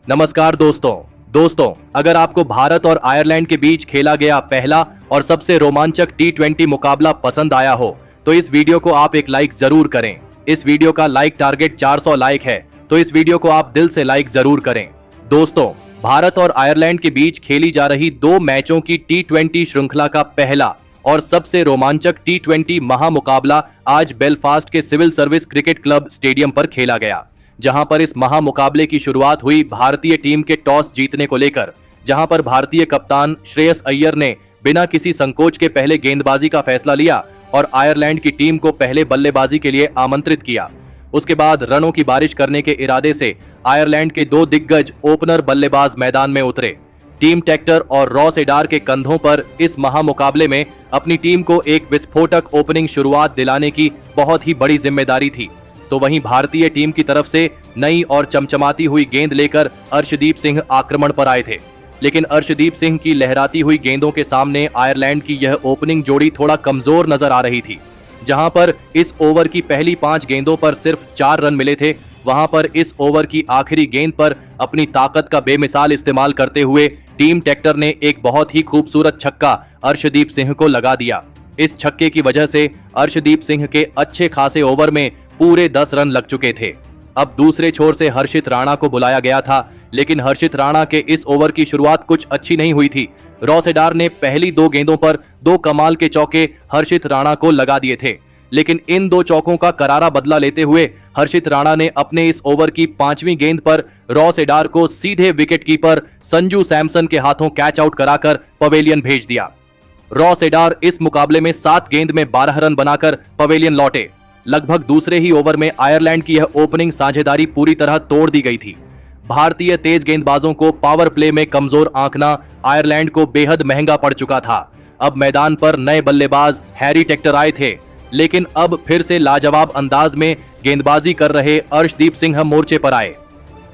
नमस्कार दोस्तों, अगर आपको भारत और आयरलैंड के बीच खेला गया पहला और सबसे रोमांचक T20 मुकाबला पसंद आया हो तो इस वीडियो को आप एक लाइक जरूर करें। इस वीडियो का लाइक टारगेट 400 लाइक है, तो इस वीडियो को आप दिल से लाइक जरूर करें। दोस्तों, भारत और आयरलैंड के बीच खेली जा रही 2 मैचों की T20 श्रृंखला का पहला और सबसे रोमांचक T20 महामुकाबला आज बेलफास्ट के Civil Service Cricket Club stadium पर खेला गया, जहां पर इस महामुकाबले की शुरुआत हुई भारतीय टीम के टॉस जीतने को लेकर, जहां पर भारतीय कप्तान श्रेयस अय्यर ने बिना किसी संकोच के पहले गेंदबाजी का फैसला लिया और आयरलैंड की टीम को पहले बल्लेबाजी के लिए आमंत्रित किया। उसके बाद रनों की बारिश करने के इरादे से आयरलैंड के 2 दिग्गज ओपनर बल्लेबाज मैदान में उतरे। टीम टेक्टर और रॉस एडार के कंधों पर इस महामुकाबले में अपनी टीम को एक विस्फोटक ओपनिंग शुरुआत दिलाने की बहुत ही बड़ी जिम्मेदारी थी। तो वहीं भारतीय टीम की तरफ से नई और चमचमाती हुई गेंद लेकर अर्शदीप सिंह आक्रमण पर आए थे, लेकिन अर्शदीप सिंह की लहराती हुई गेंदों के सामने आयरलैंड की यह ओपनिंग जोड़ी थोड़ा कमजोर नजर आ रही थी। जहां पर इस ओवर की पहली 5 गेंदों पर सिर्फ 4 रन मिले थे, वहां पर इस ओवर की आखिरी गेंद पर अपनी ताकत का बेमिसाल इस्तेमाल करते हुए टीम टेक्टर ने एक बहुत ही खूबसूरत छक्का अर्शदीप सिंह को लगा दिया। इस छक्के की वजह से अर्शदीप सिंह के अच्छे खासे ओवर में पूरे 10 रन लग चुके थे। अब दूसरे छोर से हर्षित राणा को बुलाया गया था, लेकिन हर्षित राणा के इस ओवर की शुरुआत कुछ अच्छी नहीं हुई थी। रॉस एडार ने पहली 2 गेंदों पर 2 कमाल के चौके हर्षित राणा को लगा दिए थे, लेकिन इन 2 चौकों का करारा बदला लेते हुए हर्षित राणा ने अपने इस ओवर की 5वीं गेंद पर रॉस एडार को सीधे विकेटकीपर संजू सैमसन के हाथों कैच आउट कराकर पवेलियन भेज दिया। रॉस एडार इस मुकाबले में 7 गेंद में 12 रन बनाकर पवेलियन लौटे। लगभग दूसरे ही ओवर में आयरलैंड की यह ओपनिंग साझेदारी पूरी तरह तोड़ दी गई थी। भारतीय तेज गेंदबाजों को पावर प्ले में कमजोर आंकना आयरलैंड को बेहद महंगा पड़ चुका था। अब मैदान पर नए बल्लेबाज हैरी टेक्टर आए थे, लेकिन अब फिर से लाजवाब अंदाज में गेंदबाजी कर रहे अर्शदीप सिंह मोर्चे पर आए।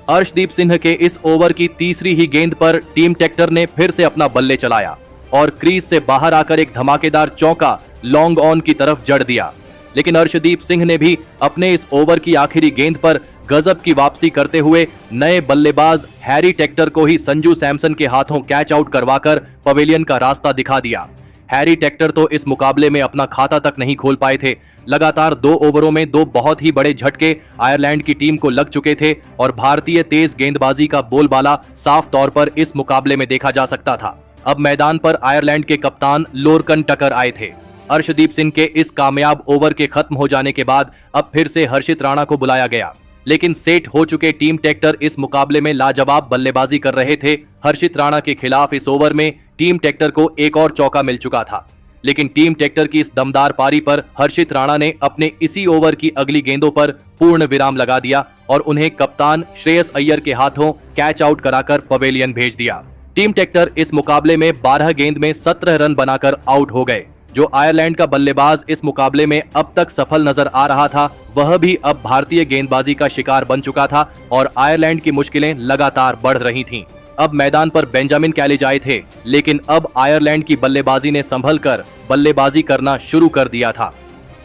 अर्शदीप सिंह के इस ओवर की तीसरी ही गेंद पर टीम टेक्टर ने फिर से अपना बल्ले चलाया और क्रीज से बाहर आकर एक धमाकेदार चौका लॉन्ग ऑन की तरफ जड़ दिया, लेकिन अर्शदीप सिंह ने भी अपने इस ओवर की आखिरी गेंद पर गजब की वापसी करते हुए नए बल्लेबाज हैरी टेक्टर को ही संजू सैमसन के हाथों कैच आउट करवाकर पवेलियन का रास्ता दिखा दिया। हैरी टेक्टर तो इस मुकाबले में अपना खाता तक नहीं खोल पाए थे। लगातार 2 ओवरों में 2 बहुत ही बड़े झटके आयरलैंड की टीम को लग चुके थे और भारतीय तेज गेंदबाजी का बोलबाला साफ तौर पर इस मुकाबले में देखा जा सकता था। अब मैदान पर आयरलैंड के कप्तान लोरकन टकर आए थे। अर्शदीप सिंह के इस कामयाब ओवर के खत्म हो जाने के बाद अब फिर से हर्षित राणा को बुलाया गया, लेकिन सेट हो चुके टीम टेक्टर इस मुकाबले में लाजवाब बल्लेबाजी कर रहे थे। हर्षित राणा के खिलाफ इस ओवर में टीम टेक्टर को एक और चौका मिल चुका था, लेकिन टीम टेक्टर की इस दमदार पारी पर हर्षित राणा ने अपने इसी ओवर की अगली गेंदों पर पूर्ण विराम लगा दिया और उन्हें कप्तान श्रेयस अय्यर के हाथों कैच आउट कराकर पवेलियन भेज दिया। टीम टेक्टर इस मुकाबले में 12 गेंद में 17 रन बनाकर आउट हो गए। जो आयरलैंड का बल्लेबाज इस मुकाबले में अब तक सफल नजर आ रहा था, वह भी अब भारतीय गेंदबाजी का शिकार बन चुका था और आयरलैंड की मुश्किलें लगातार बढ़ रही थीं। अब मैदान पर बेंजामिन कैलिज आए थे, लेकिन अब आयरलैंड की बल्लेबाजी ने संभलकर बल्लेबाजी करना शुरू कर दिया था।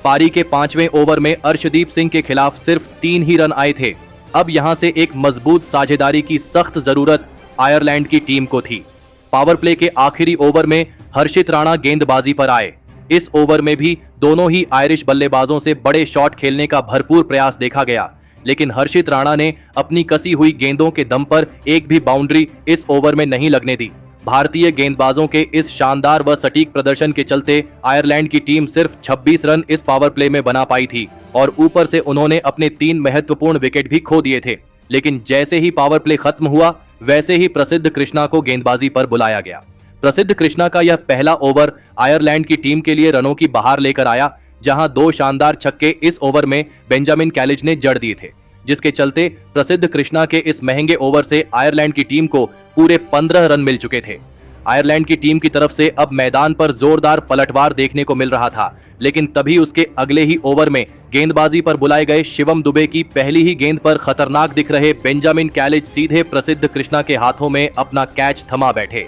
पारी के 5वें ओवर में अर्शदीप सिंह के खिलाफ सिर्फ 3 ही रन आए थे। अब यहां से एक मजबूत साझेदारी की सख्त जरूरत आयरलैंड की टीम को थी। पावर प्ले के आखिरी ओवर में हर्षित राणा गेंदबाजी पर आए। इस ओवर में भी दोनों ही आयरिश बल्लेबाजों से बड़े शॉट खेलने का भरपूर प्रयास देखा गया, लेकिन हर्षित राणा ने अपनी कसी हुई गेंदों के दम पर एक भी बाउंड्री इस ओवर में नहीं लगने दी। भारतीय गेंदबाजों के इस शानदार व सटीक प्रदर्शन के चलते आयरलैंड की टीम सिर्फ 26 रन इस पावर प्ले में बना पाई थी और ऊपर से उन्होंने अपने 3 महत्वपूर्ण विकेट भी खो दिए थे। लेकिन जैसे ही पावर प्ले खत्म हुआ, वैसे ही प्रसिद्ध कृष्णा को गेंदबाजी पर बुलाया गया। प्रसिद्ध कृष्णा का यह पहला ओवर आयरलैंड की टीम के लिए रनों की बहार लेकर आया, जहां 2 शानदार छक्के इस ओवर में बेंजामिन कैलिज ने जड़ दिए थे, जिसके चलते प्रसिद्ध कृष्णा के इस महंगे ओवर से आयरलैंड की टीम को पूरे 15 रन मिल चुके थे। आयरलैंड की टीम की तरफ से अब मैदान पर जोरदार पलटवार देखने को मिल रहा था, लेकिन तभी उसके अगले ही ओवर में गेंदबाजी पर बुलाए गए शिवम दुबे की पहली ही गेंद पर खतरनाक दिख रहे बेंजामिन कैलिज सीधे प्रसिद्ध कृष्णा के हाथों में अपना कैच थमा बैठे।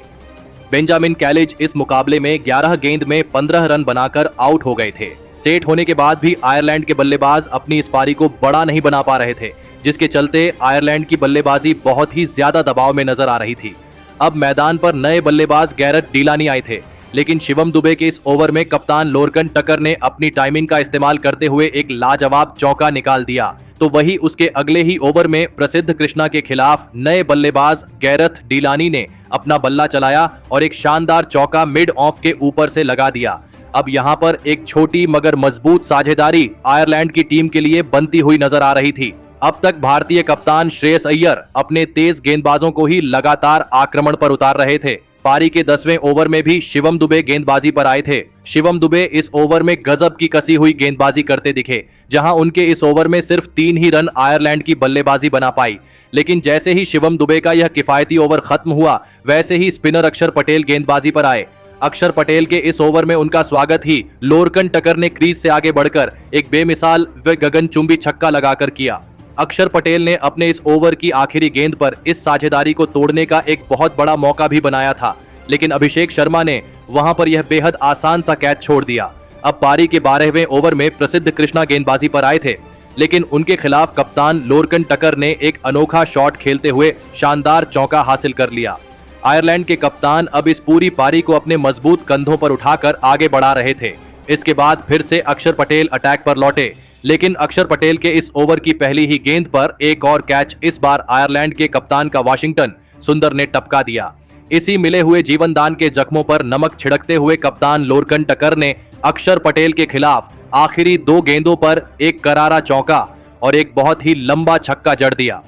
बेंजामिन कैलिज इस मुकाबले में 11 गेंद में 15 रन बनाकर आउट हो गए थे। सेट होने के बाद भी आयरलैंड के बल्लेबाज अपनी इस पारी को बड़ा नहीं बना पा रहे थे, जिसके चलते आयरलैंड की बल्लेबाजी बहुत ही ज्यादा दबाव में नजर आ रही थी। अब मैदान पर नए बल्लेबाज गैरेथ डीलानी आए थे, लेकिन शिवम दुबे के इस ओवर में कप्तान लोरकन टकर ने अपनी टाइमिंग का इस्तेमाल करते हुए एक लाजवाब चौका निकाल दिया। तो वही उसके अगले ही ओवर में प्रसिद्ध कृष्णा के खिलाफ नए बल्लेबाज गैरेथ डीलानी ने अपना बल्ला चलाया और एक शानदार चौका मिड ऑफ के ऊपर से लगा दिया। अब यहां पर एक छोटी मगर मजबूत साझेदारी आयरलैंड की टीम के लिए बनती हुई नजर आ रही थी। अब तक भारतीय कप्तान श्रेयस अय्यर अपने तेज गेंदबाजों को ही लगातार आक्रमण पर उतार रहे थे। पारी के 10वें ओवर में भी शिवम दुबे गेंदबाजी पर आए थे। शिवम दुबे इस ओवर में गजब की कसी हुई गेंदबाजी करते दिखे, जहां उनके इस ओवर में सिर्फ 3 ही रन आयरलैंड की बल्लेबाजी बना पाई। लेकिन जैसे ही शिवम दुबे का यह किफायती ओवर खत्म हुआ, वैसे ही स्पिनर अक्षर पटेल गेंदबाजी पर आए। अक्षर पटेल के इस ओवर में उनका स्वागत ही लोरकन टकर ने क्रीज से आगे बढ़कर एक बेमिसाल व गगनचुंबी छक्का लगाकर किया। अक्षर पटेल ने अपने इस ओवर की आखिरी गेंद पर इस साझेदारी को तोड़ने का एक बहुत बड़ा मौका भी बनाया था, लेकिन अभिषेक शर्मा ने वहां पर यह बेहद आसान सा कैच छोड़ दिया। अब पारी के 12वें ओवर में प्रसिद्ध कृष्णा गेंदबाजी पर आए थे, लेकिन उनके खिलाफ कप्तान लोरकन टकर ने एक अनोखा शॉट खेलते हुए शानदार चौका हासिल कर लिया। आयरलैंड के कप्तान अब इस पूरी पारी को अपने मजबूत कंधों पर उठाकर आगे बढ़ा रहे थे। इसके बाद फिर से अक्षर पटेल अटैक पर लौटे, लेकिन अक्षर पटेल के इस ओवर की पहली ही गेंद पर एक और कैच इस बार आयरलैंड के कप्तान का वाशिंगटन सुंदर ने टपका दिया। इसी मिले हुए जीवनदान के जख्मों पर नमक छिड़कते हुए कप्तान लोरकन टकर ने अक्षर पटेल के खिलाफ आखिरी 2 गेंदों पर एक करारा चौका और एक बहुत ही लंबा छक्का जड़ दिया।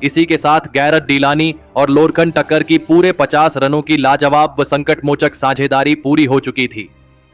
इसी के साथ गैरेथ डीलानी और लोरकन टकर की पूरे 50 रनों की लाजवाब व संकटमोचक साझेदारी पूरी हो चुकी थी।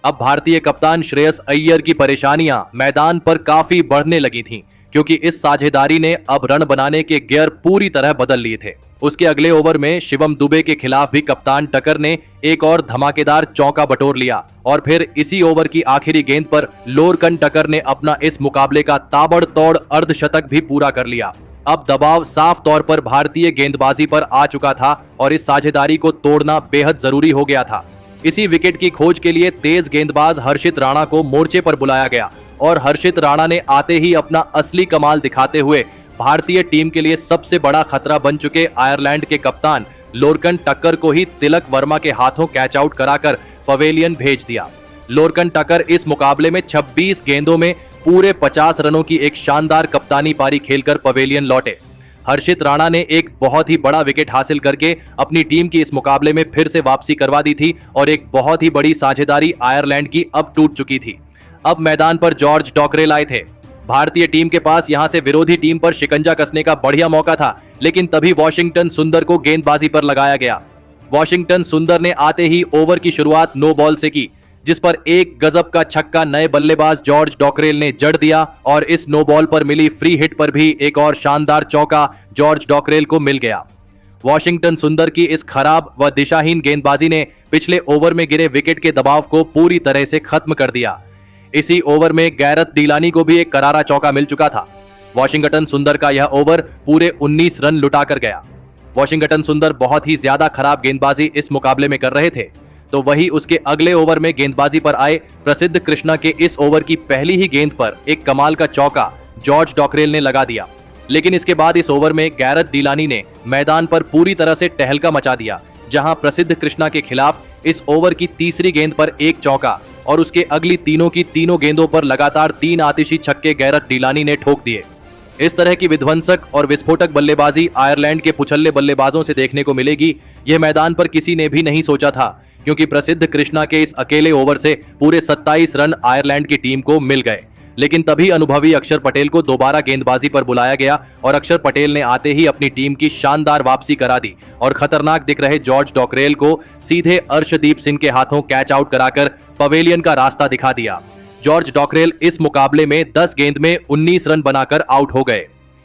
अब भारतीय कप्तान श्रेयस अय्यर की परेशानियां मैदान पर काफी बढ़ने लगी थीं, क्योंकि इस साझेदारी ने अब रन बनाने के गियर पूरी तरह बदल लिए थे। उसके अगले ओवर में शिवम दुबे के खिलाफ भी कप्तान टकर ने एक और धमाकेदार चौका बटोर लिया और फिर इसी ओवर की आखिरी गेंद पर लोरकन टकर ने अपना इस मुकाबले का ताबड़तोड़ अर्धशतक भी पूरा कर लिया। अब दबाव साफ तौर पर भारतीय गेंदबाजी पर आ चुका था और इस साझेदारी को तोड़ना बेहद जरूरी हो गया था। इसी विकेट की खोज के लिए तेज गेंदबाज हर्षित राणा को मोर्चे पर बुलाया गया और हर्षित राणा ने आते ही अपना असली कमाल दिखाते हुए भारतीय टीम के लिए सबसे बड़ा खतरा बन चुके आयरलैंड के कप्तान लोरकन टकर को ही तिलक वर्मा के हाथों कैच आउट कराकर पवेलियन भेज दिया। लोरकन टकर इस मुकाबले में 26 गेंदों में पूरे 50 रनों की एक शानदार कप्तानी पारी खेलकर पवेलियन लौटे। हर्षित राणा ने एक बहुत ही बड़ा विकेट हासिल करके अपनी टीम की इस मुकाबले में फिर से वापसी करवा दी थी और एक बहुत ही बड़ी साझेदारी आयरलैंड की अब टूट चुकी थी। अब मैदान पर जॉर्ज डॉकरेल आए थे। भारतीय टीम के पास यहां से विरोधी टीम पर शिकंजा कसने का बढ़िया मौका था, लेकिन तभी वाशिंगटन सुंदर को गेंदबाजी पर लगाया गया। वाशिंगटन सुंदर ने आते ही ओवर की शुरुआत नो बॉल से की, जिस पर एक गजब का छक्का नए बल्लेबाज जॉर्ज डॉकरेल ने जड़ दिया और इस नो बॉल पर मिली फ्री हिट पर भी एक और शानदार चौका जॉर्ज डॉकरेल को मिल गया। वाशिंगटन सुंदर की इस खराब व दिशाहीन गेंदबाजी ने पिछले ओवर में गिरे विकेट के दबाव को पूरी तरह से खत्म कर दिया। इसी ओवर में गैरेथ डीलानी को भी एक करारा चौका मिल चुका था। वाशिंगटन सुंदर का यह ओवर पूरे 19 रन लुटाकर गया। वाशिंगटन सुंदर बहुत ही ज्यादा खराब गेंदबाजी इस मुकाबले में कर रहे थे, तो वही उसके अगले ओवर में गेंदबाजी पर आए प्रसिद्ध कृष्णा के इस ओवर की पहली ही गेंद पर एक कमाल का चौका जॉर्ज डॉकरेल ने लगा दिया। लेकिन इसके बाद इस ओवर में गैरेथ डीलानी ने मैदान पर पूरी तरह से टहलका मचा दिया, जहां प्रसिद्ध कृष्णा के खिलाफ इस ओवर की तीसरी गेंद पर एक चौका और उसके अगली तीनों की तीनों गेंदों पर लगातार 3 आतिशी छक्के गैरेथ डीलानी ने ठोक दिए। इस तरह की विध्वंसक और विस्फोटक बल्लेबाजी आयरलैंड के पुछल्ले बल्लेबाजों से देखने को मिलेगी, यह मैदान पर किसी ने भी नहीं सोचा था, क्योंकि प्रसिद्ध कृष्णा के इस अकेले ओवर से पूरे 27 रन आयरलैंड की टीम को मिल गए। लेकिन तभी अनुभवी अक्षर पटेल को दोबारा गेंदबाजी पर बुलाया गया और अक्षर पटेल ने आते ही अपनी टीम की शानदार वापसी करा दी और खतरनाक दिख रहे जॉर्ज डॉकरेल को सीधे अर्शदीप सिंह के हाथों कैच आउट कराकर पवेलियन का रास्ता दिखा दिया। जॉर्ज डॉकरेल इस मुकाबले में 10 गेंद में 19 रन बनाकर आउट हो गए।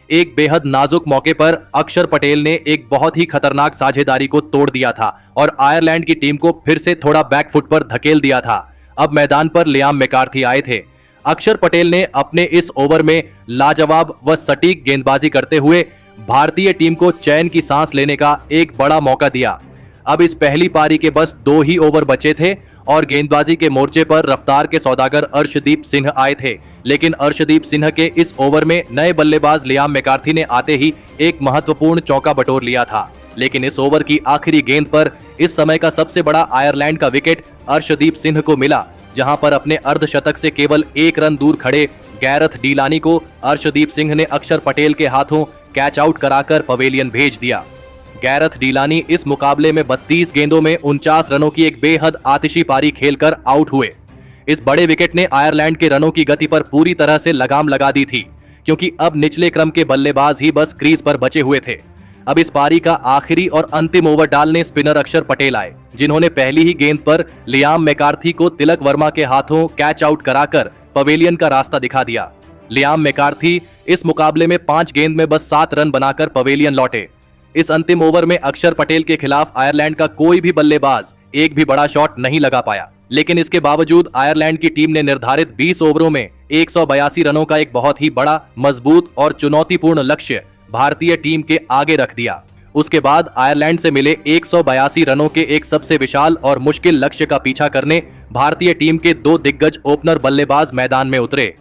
एक बेहद नाजुक मौके पर अक्षर पटेल ने एक बहुत ही खतरनाक साझेदारी को तोड़ दिया था और आयरलैंड की टीम को फिर से थोड़ा बैकफुट पर धकेल दिया था। अब मैदान पर लियाम मैकार्थी आए थे। अक्षर पटेल ने अपने इस ओवर में लाजवाब व सटीक गेंदबाजी करते हुए भारतीय टीम को चैन की सांस लेने का एक बड़ा मौका दिया। अब इस पहली पारी के बस 2 ही ओवर बचे थे और गेंदबाजी के मोर्चे पर रफ्तार के सौदागर अर्शदीप सिंह आए थे। लेकिन अर्शदीप सिंह के इस ओवर में नए बल्लेबाज लियाम मैकार्थी ने आते ही एक महत्वपूर्ण चौका बटोर लिया था। लेकिन इस ओवर की आखिरी गेंद पर इस समय का सबसे बड़ा आयरलैंड का विकेट अर्शदीप सिंह को मिला, जहां पर अपने अर्धशतक से केवल 1 रन दूर खड़े गैरथ डीलानी को अर्शदीप सिंह ने अक्षर पटेल के हाथों कैच आउट कराकर पवेलियन भेज दिया। गैरथ डीलानी इस मुकाबले में 32 गेंदों में 49 रनों की एक बेहद आतिशी पारी खेलकर आउट हुए। इस बड़े विकेट ने आयरलैंड के रनों की गति पर पूरी तरह से लगाम लगा दी थी, क्योंकि अब निचले क्रम के बल्लेबाज ही बस क्रीज पर बचे हुए थे। अब इस पारी का आखिरी और अंतिम ओवर डालने स्पिनर अक्षर पटेल आए, जिन्होंने पहली ही गेंद पर लियाम मैकार्थी को तिलक वर्मा के हाथों कैच आउट कराकर पवेलियन का रास्ता दिखा दिया। लियाम मैकार्थी इस मुकाबले में 5 गेंद में बस 7 रन बनाकर पवेलियन लौटे। इस अंतिम ओवर में अक्षर पटेल के खिलाफ आयरलैंड का कोई भी बल्लेबाज एक भी बड़ा शॉट नहीं लगा पाया, लेकिन इसके बावजूद आयरलैंड की टीम ने निर्धारित 20 ओवरों में 182 रनों का एक बहुत ही बड़ा, मजबूत और चुनौतीपूर्ण लक्ष्य भारतीय टीम के आगे रख दिया। उसके बाद आयरलैंड से मिले 182 रनों के एक सबसे विशाल और मुश्किल लक्ष्य का पीछा करने भारतीय टीम के 2 दिग्गज ओपनर बल्लेबाज मैदान में उतरे।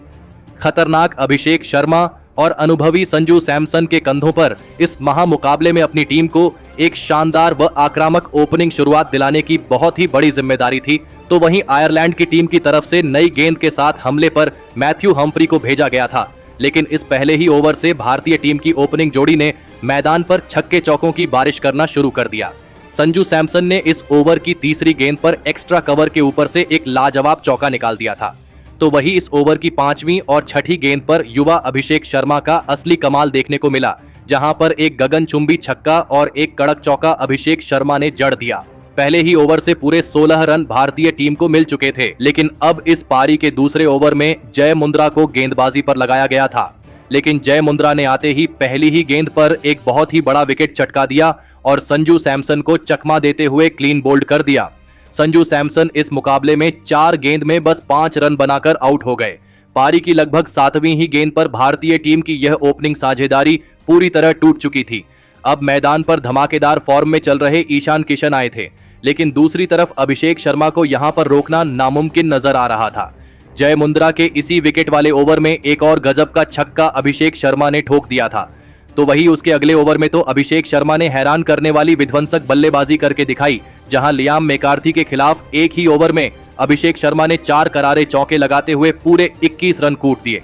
खतरनाक अभिषेक शर्मा और अनुभवी संजू सैमसन के कंधों पर इस महामुकाबले में अपनी टीम को एक शानदार व आक्रामक ओपनिंग शुरुआत दिलाने की बहुत ही बड़ी जिम्मेदारी थी। तो वहीं आयरलैंड की टीम की तरफ से नई गेंद के साथ हमले पर मैथ्यू हम्फ्री को भेजा गया था, लेकिन इस पहले ही ओवर से भारतीय टीम की ओपनिंग जोड़ी ने मैदान पर छक्के चौकों की बारिश करना शुरू कर दिया। संजू सैमसन ने इस ओवर की तीसरी गेंद पर एक्स्ट्रा कवर के ऊपर से एक लाजवाब चौका निकाल दिया था। तो वही इस ओवर की 5वीं और 6ठी गेंद पर युवा अभिषेक शर्मा का असली कमाल देखने को मिला, जहां पर एक गगनचुंबी छक्का और एक कड़क चौका अभिषेक शर्मा ने जड़ दिया। पहले ही ओवर से पूरे 16 रन भारतीय टीम को मिल चुके थे, लेकिन अब इस पारी के दूसरे ओवर में जय मुंद्रा को गेंदबाजी पर लगाया गया था। लेकिन जय मुंद्रा ने आते ही पहली ही गेंद पर एक बहुत ही बड़ा विकेट चटका दिया और संजू सैमसन को चकमा देते हुए क्लीन बोल्ड कर दिया। संजू सैमसन इस मुकाबले में 4 गेंद में बस 5 रन बनाकर आउट हो गए। पारी की लगभग 7वीं ही गेंद पर भारतीय टीम की यह ओपनिंग साझेदारी पूरी तरह टूट चुकी थी। अब मैदान पर धमाकेदार फॉर्म में चल रहे ईशान किशन आए थे, लेकिन दूसरी तरफ अभिषेक शर्मा को यहां पर रोकना नामुमकिन नजर आ रहा था। जय मुंद्रा के इसी विकेट वाले ओवर में एक और गजब का छक्का अभिषेक शर्मा ने ठोक दिया था। तो वही उसके अगले ओवर में तो अभिषेक शर्मा ने हैरान करने वाली विध्वंसक बल्लेबाजी करके दिखाई, जहां लियाम मैकार्थी के खिलाफ एक ही ओवर में अभिषेक शर्मा ने 4 करारे चौके लगाते हुए पूरे 21 रन कूट दिए।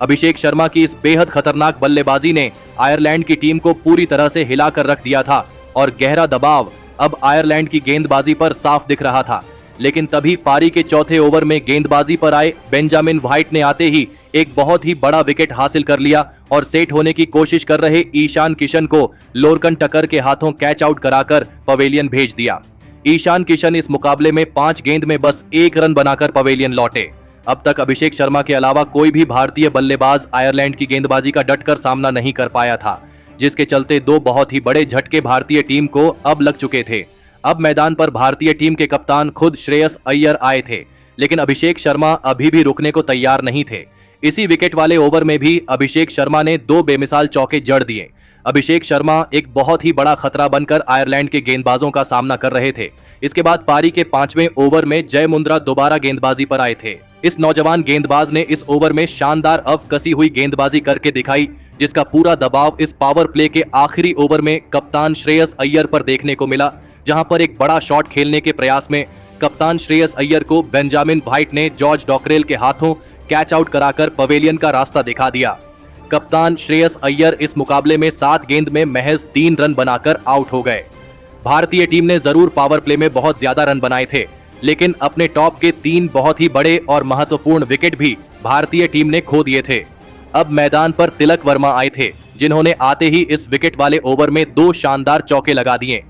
अभिषेक शर्मा की इस बेहद खतरनाक बल्लेबाजी ने आयरलैंड की टीम को पूरी तरह से हिलाकर रख दिया था और गहरा दबाव अब आयरलैंड की गेंदबाजी पर साफ दिख रहा था। लेकिन तभी पारी के चौथे ओवर में गेंदबाजी पर आए बेंजामिन व्हाइट ने आते ही एक बहुत ही बड़ा विकेट हासिल कर लिया और सेट होने की कोशिश कर रहे ईशान किशन को लोरकन टकर के हाथों कैच आउट कराकर पवेलियन भेज दिया। ईशान किशन इस मुकाबले में 5 गेंद में बस 1 रन बनाकर पवेलियन लौटे। अब तक अभिषेक शर्मा के अलावा कोई भी भारतीय बल्लेबाज आयरलैंड की गेंदबाजी का डटकर सामना नहीं कर पाया था, जिसके चलते 2 बहुत ही बड़े झटके भारतीय टीम को अब लग चुके थे। अब मैदान पर भारतीय टीम के कप्तान खुद श्रेयस अय्यर आए थे, लेकिन अभिषेक शर्मा अभी भी रुकने को तैयार नहीं थे। इसी विकेट वाले ओवर में भी अभिषेक शर्मा ने 2 बेमिसाल चौके जड़ दिए। अभिषेक शर्मा एक बहुत ही बड़ा खतरा बनकर आयरलैंड के गेंदबाजों का सामना कर रहे थे। इसके बाद पारी के 5वें ओवर में जय मुंद्रा दोबारा गेंदबाजी पर आए थे। इस नौजवान गेंदबाज ने इस ओवर में शानदार कसी हुई गेंदबाजी करके दिखाई, जिसका पूरा दबाव इस पावर प्ले के आखिरी ओवर में कप्तान श्रेयस अय्यर पर देखने को मिला, जहां पर एक बड़ा शॉट खेलने के प्रयास में कप्तान श्रेयस अय्यर को बेंजामिन व्हाइट ने जॉर्ज डॉकरेल के हाथों कैच आउट कराकर पवेलियन का रास्ता दिखा दिया। कप्तान श्रेयस अय्यर इस मुकाबले में 7 गेंद में महज 3 रन बनाकर आउट हो गए। भारतीय टीम ने जरूर पावर प्ले में बहुत ज्यादा रन बनाए थे, लेकिन अपने टॉप के 3 बहुत ही बड़े और महत्वपूर्ण विकेट भी भारतीय टीम ने खो दिए थे। अब मैदान पर तिलक वर्मा आए थे, जिन्होंने आते ही इस विकेट वाले ओवर में 2 शानदार चौके लगा दिए।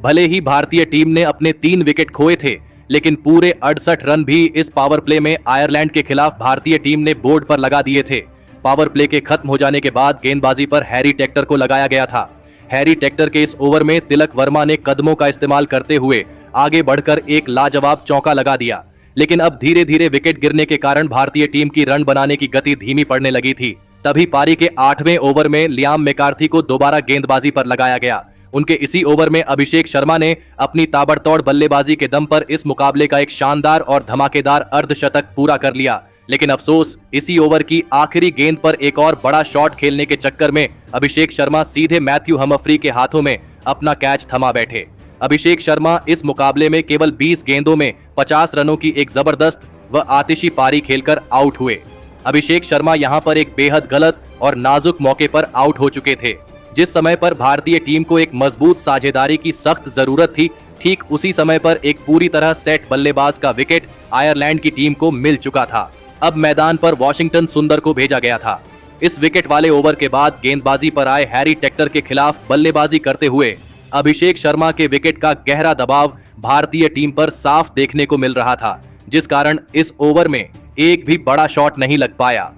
भले ही भारतीय टीम ने अपने 3 विकेट खोए थे, लेकिन पूरे 68 रन भी इस पावर प्ले में आयरलैंड के खिलाफ भारतीय टीम ने बोर्ड पर लगा दिए थे। पावर प्ले के खत्म हो जाने के बाद गेंदबाजी पर हैरी टेक्टर को लगाया गया था। हैरी टेक्टर के इस ओवर में तिलक वर्मा ने कदमों का इस्तेमाल करते हुए आगे बढ़कर एक लाजवाब चौका लगा दिया, लेकिन अब धीरे धीरे विकेट गिरने के कारण भारतीय टीम की रन बनाने की गति धीमी पड़ने लगी थी। तभी पारी के 8वें ओवर में लियाम मैकार्थी को दोबारा गेंदबाजी पर लगाया गया। उनके इसी ओवर में अभिषेक शर्मा ने अपनी ताबड़तोड़ बल्लेबाजी के दम पर इस मुकाबले का एक शानदार और धमाकेदार अर्धशतक पूरा कर लिया। लेकिन अफसोस, इसी ओवर की आखिरी गेंद पर एक और बड़ा शॉट खेलने के चक्कर में अभिषेक शर्मा सीधे मैथ्यू हमफ्री के हाथों में अपना कैच थमा बैठे। अभिषेक शर्मा इस मुकाबले में केवल 20 गेंदों में 50 रनों की एक जबरदस्त व आतिशी पारी खेलकर आउट हुए। अभिषेक शर्मा यहां पर एक बेहद गलत और नाजुक मौके पर आउट हो चुके थे। जिस समय पर भारतीय टीम को एक मजबूत साझेदारी की सख्त जरूरत थी, ठीक उसी समय पर एक पूरी तरह सेट बल्लेबाज का विकेट आयरलैंड की टीम को मिल चुका था। अब मैदान पर वॉशिंगटन सुंदर को भेजा गया था। इस विकेट वाले ओवर के बाद गेंदबाजी पर आए हैरी टेक्टर के खिलाफ बल्लेबाजी करते हुए अभिषेक शर्मा के विकेट का गहरा दबाव भारतीय टीम पर साफ देखने को मिल रहा था, जिस कारण इस ओवर में एक भी बड़ा शॉट नहीं लग पाया।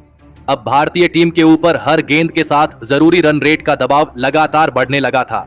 अब भारतीय टीम के ऊपर हर गेंद के साथ जरूरी रन रेट का दबाव लगातार बढ़ने लगा था।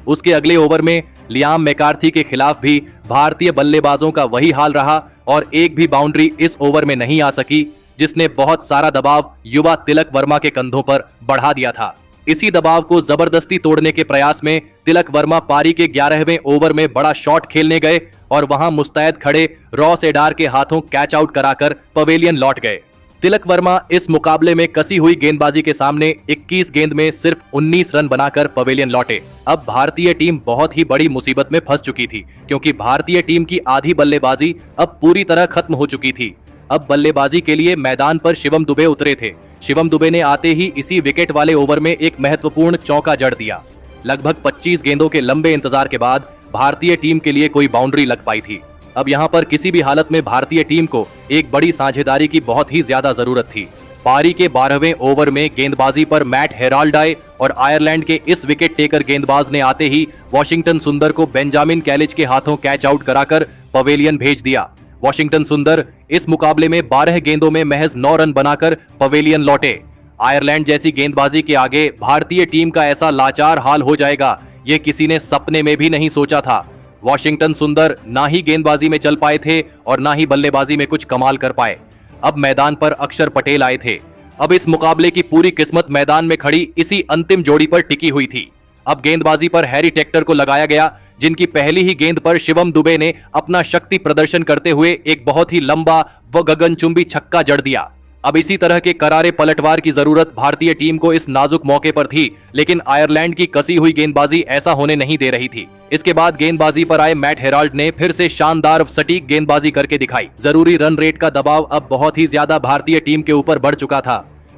उसके अगले ओवर में लियाम मैकार्थी के खिलाफ भी भारतीय बल्लेबाजों का वही हाल रहा और एक भी बाउंड्री इस ओवर में नहीं आ सकी, जिसने बहुत सारा दबाव युवा तिलक वर्मा के कंधों पर बढ़ा दिया था। इसी दबाव को जबरदस्ती तोड़ने के प्रयास में तिलक वर्मा पारी के 11वें ओवर में बड़ा शॉट खेलने गए और वहां मुस्तैद खड़े रॉस एडार के हाथों कैच आउट कराकर पवेलियन लौट गए। तिलक वर्मा इस मुकाबले में कसी हुई गेंदबाजी के सामने 21 गेंद में सिर्फ 19 रन बनाकर पवेलियन लौटे। अब भारतीय टीम बहुत ही बड़ी मुसीबत में फंस चुकी थी, क्योंकि भारतीय टीम की आधी बल्लेबाजी अब पूरी तरह खत्म हो चुकी थी। अब बल्लेबाजी के लिए मैदान पर शिवम दुबे उतरे थे। शिवम दुबे ने आते ही इसी विकेट वाले ओवर में एक महत्वपूर्ण चौका जड़ दिया। लगभग 25 गेंदों के लंबे इंतजार के बाद भारतीय टीम के लिए कोई बाउंड्री लग पाई थी। अब यहां पर किसी भी हालत में भारतीय टीम को एक बड़ी साझेदारी की बहुत ही ज्यादा जरूरत थी। पारी के 12वें ओवर में गेंदबाजी पर मैट हेराल्ड आए और आयरलैंड के इस विकेट टेकर गेंदबाज ने आते ही वॉशिंगटन सुंदर को बेंजामिन कैलिच के हाथों कैच आउट कराकर पवेलियन भेज दिया। वॉशिंगटन सुंदर इस मुकाबले में 12 गेंदों में महज 9 रन बनाकर पवेलियन लौटे। आयरलैंड जैसी गेंदबाजी के आगे भारतीय टीम का ऐसा लाचार हाल हो जाएगा, ये किसी ने सपने में भी नहीं सोचा था। वॉशिंगटन सुंदर ना ही गेंदबाजी में चल पाए थे और ना ही बल्लेबाजी में कुछ कमाल कर पाए। अब मैदान पर अक्षर पटेल आए थे। अब इस मुकाबले की पूरी किस्मत मैदान में खड़ी इसी अंतिम जोड़ी पर टिकी हुई थी। अब गेंदबाजी पर हैरी टेक्टर को लगाया गया, जिनकी पहली ही गेंद पर शिवम दुबे ने अपना शक्ति प्रदर्शन करते हुए एक बहुत ही लंबा व गगनचुंबी छक्का जड़ दिया। अब इसी तरह के करारे पलटवार की जरूरत भारतीय टीम को इस नाजुक मौके पर थी, लेकिन आयरलैंड की कसी हुई गेंदबाजी ऐसा होने नहीं दे रही थी। इसके बाद गेंदबाजी पर आए मैट हेराल्ड ने फिर से शानदार सटीक गेंदबाजी करके दिखाई। जरूरी रन रेट का दबाव अब बहुत ही ज्यादा भारतीय टीम के ऊपर बढ़ चुका था।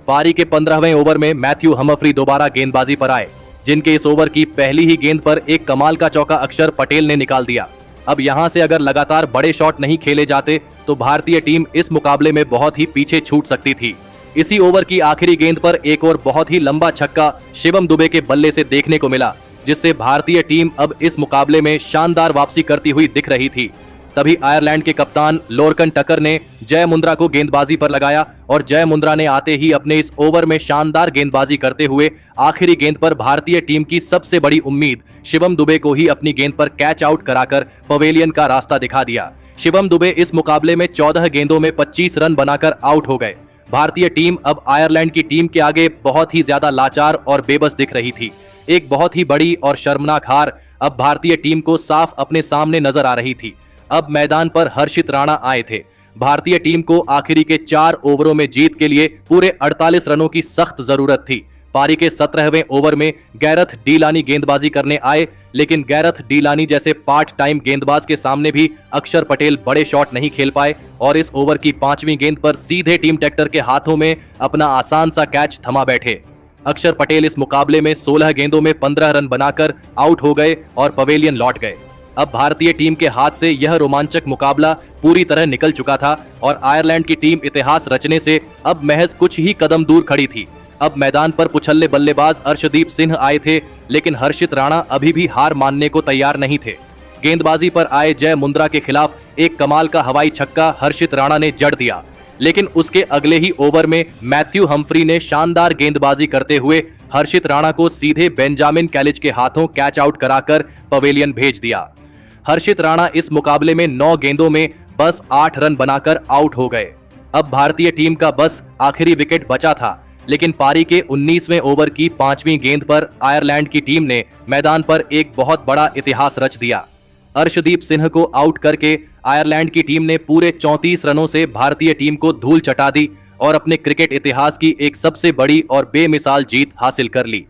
पारी के 15वें ओवर में मैथ्यू हमफ्री दोबारा गेंदबाजी पर आए, जिनके इस ओवर की पहली ही गेंद पर एक कमाल का चौका अक्षर पटेल ने निकाल दिया। अब यहां से अगर लगातार बड़े शॉट नहीं खेले जाते तो भारतीय टीम इस मुकाबले में बहुत ही पीछे छूट सकती थी। इसी ओवर की आखिरी गेंद पर एक और बहुत ही लंबा छक्का शिवम दुबे के बल्ले से देखने को मिला, जिससे भारतीय टीम अब इस मुकाबले में शानदार वापसी करती हुई दिख रही थी। तभी आयरलैंड के कप्तान लोरकन टकर ने जय मुंद्रा को गेंदबाजी पर लगाया और जय मुंद्रा ने आते ही अपने इस ओवर में शानदार गेंदबाजी करते हुए आखिरी गेंद पर भारतीय टीम की सबसे बड़ी उम्मीद शिवम दुबे को ही अपनी गेंद पर कैच आउट कराकर पवेलियन का रास्ता दिखा दिया। शिवम दुबे इस मुकाबले में 14 गेंदों में 25 रन बनाकर आउट हो गए। भारतीय टीम अब आयरलैंड की टीम के आगे बहुत ही ज्यादा लाचार और बेबस दिख रही थी। एक बहुत ही बड़ी और शर्मनाक हार अब भारतीय टीम को साफ अपने सामने नजर आ रही थी। अब मैदान पर हर्षित राणा आए थे। भारतीय टीम को आखिरी के 4 ओवरों में जीत के लिए पूरे 48 रनों की सख्त जरूरत थी। पारी के 17वें ओवर में गैरथ डीलानी गेंदबाजी करने आए, लेकिन गैरथ डीलानी जैसे पार्ट टाइम गेंदबाज के सामने भी अक्षर पटेल बड़े शॉट नहीं खेल पाए और इस ओवर की 5वीं गेंद पर सीधे टीम टेक्टर के हाथों में अपना आसान सा कैच थमा बैठे। अक्षर पटेल इस मुकाबले में 16 गेंदों में 15 रन बनाकर आउट हो गए और पवेलियन लौट गए। अब भारतीय टीम के हाथ से यह रोमांचक मुकाबला पूरी तरह निकल चुका था और आयरलैंड की टीम इतिहास रचने से अब महज कुछ ही कदम दूर खड़ी थी। अब मैदान पर पुछल्ले बल्लेबाज अर्शदीप सिंह आए थे, लेकिन हर्षित राणा अभी भी हार मानने को तैयार नहीं थे। गेंदबाजी पर आए जय मुंद्रा के खिलाफ एक कमाल का हवाई छक्का हर्षित राणा ने जड़ दिया, लेकिन उसके अगले ही ओवर में मैथ्यू हमफ्री ने शानदार गेंदबाजी करते हुए हर्षित राणा को सीधे बेंजामिन कैलिच के हाथों कैच आउट कराकर पवेलियन भेज दिया। हर्षित राणा इस मुकाबले में 9 गेंदों में बस 8 रन बनाकर आउट हो गए। अब भारतीय टीम का बस आखिरी विकेट बचा था, लेकिन पारी के 19वें ओवर की 5वीं गेंद पर आयरलैंड की टीम ने मैदान पर एक बहुत बड़ा इतिहास रच दिया। अर्शदीप सिंह को आउट करके आयरलैंड की टीम ने पूरे 34 रनों से भारतीय टीम को धूल चटा दी और अपने क्रिकेट इतिहास की एक सबसे बड़ी और बेमिसाल जीत हासिल कर ली।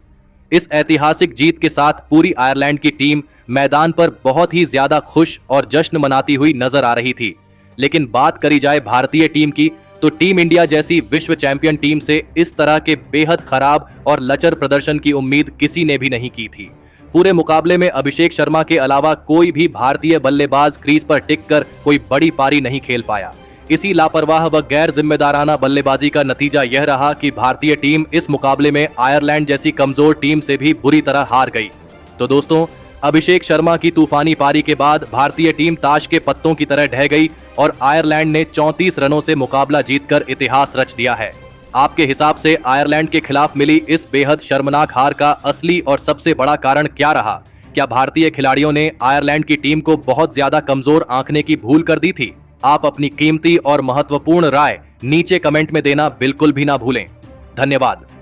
इस ऐतिहासिक जीत के साथ पूरी आयरलैंड की टीम मैदान पर बहुत ही ज्यादा खुश और जश्न मनाती हुई नजर आ रही थी। लेकिन बात करी जाए भारतीय टीम की, तो टीम इंडिया जैसी विश्व चैंपियन टीम से इस तरह के बेहद खराब और लचर प्रदर्शन की उम्मीद किसी ने भी नहीं की थी। पूरे मुकाबले में अभिषेक शर्मा के अलावा कोई भी भारतीय बल्लेबाज क्रीज पर टिककर कोई बड़ी पारी नहीं खेल पाया। इसी लापरवाह व गैर जिम्मेदाराना बल्लेबाजी का नतीजा यह रहा कि भारतीय टीम इस मुकाबले में आयरलैंड जैसी कमजोर टीम से भी बुरी तरह हार गई। तो दोस्तों, अभिषेक शर्मा की तूफानी पारी के बाद भारतीय टीम ताश के पत्तों की तरह ढह गई और आयरलैंड ने 34 रनों से मुकाबला जीतकर इतिहास रच दिया है। आपके हिसाब से आयरलैंड के खिलाफ मिली इस बेहद शर्मनाक हार का असली और सबसे बड़ा कारण क्या रहा? क्या भारतीय खिलाड़ियों ने आयरलैंड की टीम को बहुत ज्यादा कमजोर आंकने की भूल कर दी थी? आप अपनी कीमती और महत्वपूर्ण राय नीचे कमेंट में देना बिल्कुल भी ना भूलें। धन्यवाद।